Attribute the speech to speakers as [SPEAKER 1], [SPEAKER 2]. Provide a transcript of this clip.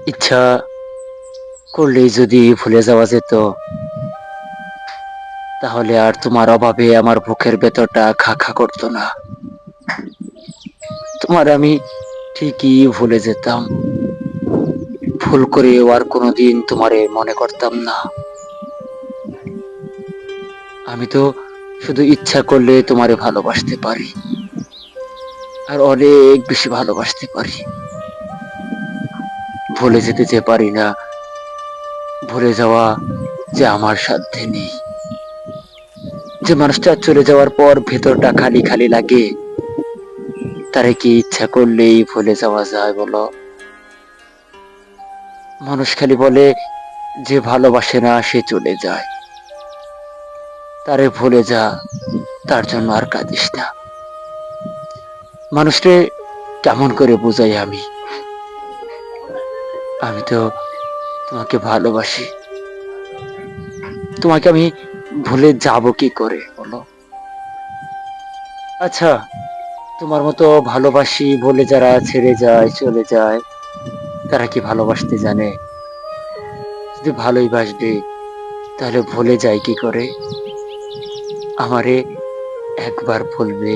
[SPEAKER 1] ইচ্ছা করলেই যদি ভুলে যাওয়া যেত, তাহলে আর তোমার অভাবে আমার বুকের ভেতরটা খা খা করতো না। তোমার আমি ঠিকই ভুলে যেতাম, ভুল করেও আর কোনোদিন তোমারে মনে করতাম না। আমি তো শুধু ইচ্ছা করলে তোমারে ভালোবাসতে পারি, আর অনেক বেশি ভালোবাসতে পারি। ভুলে যেতে যে পারি না, ভুলে যাওয়া যে আমার সাধ্যে নেই। যে মানুষটা চলে যাওয়ার পর ভেতরটা খালি খালি লাগে, তারে কি ইচ্ছা করলেই ভুলে যাওয়া যায় বলো? মানুষ খালি বলে যে ভালোবাসে না সে চলে যায়, তারে ভুলে যা, তার জন্য আর কাঁদিস না। মানুষকে কেমন করে বুঝাই আমি? আমি তো তোমাকে ভালোবাসি, তোমাকে আমি ভুলে যাব কি করে বলো? আচ্ছা, তোমার মতো ভালোবাসি বলে যারা ছেড়ে যায় চলে যায়, তারা কি ভালোবাসতে জানে? যদি ভালোই বাসবে, তাহলে ভুলে যায় কি করে? আমারে একবার ভুলবে,